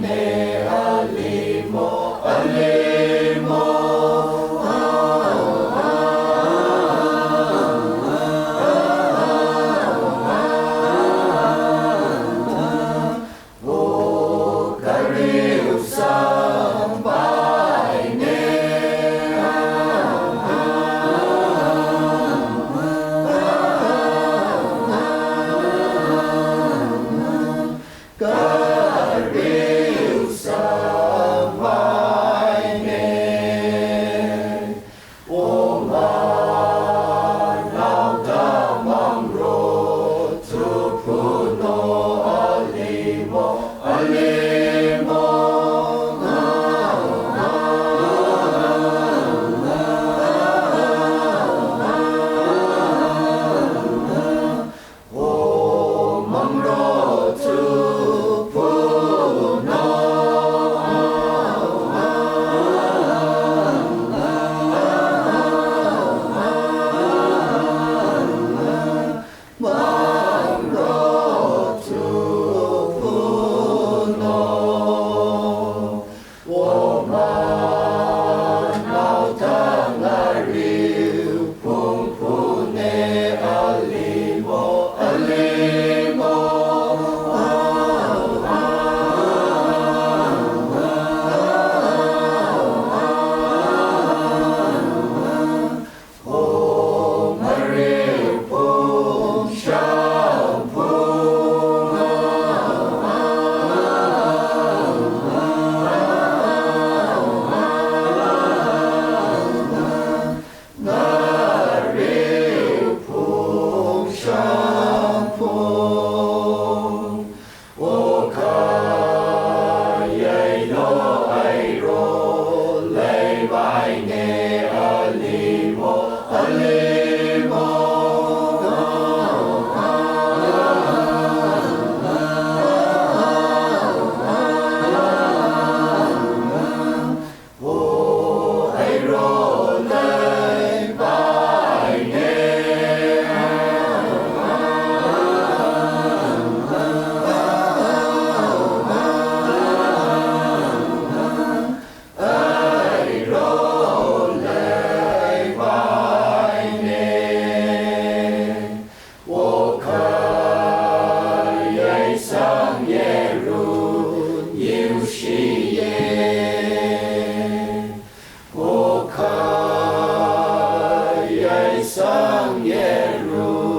ne alimo, alimo. O kariu sampai ne. Kariu sampai ne. O manau tamang ro tu puno alimo, alimo. O mangro tu puno. Mangro tu puno. O manau tangariu pumpune alimo, alimo. O mariu pum shampoo. Mariu pum shampoo. O kayai no airo lei vai ne alimo, alimo. O airo lei vai ne. Airo lei vai ne. O kayai sang yeru yiu shi ye. O kayai sang yeru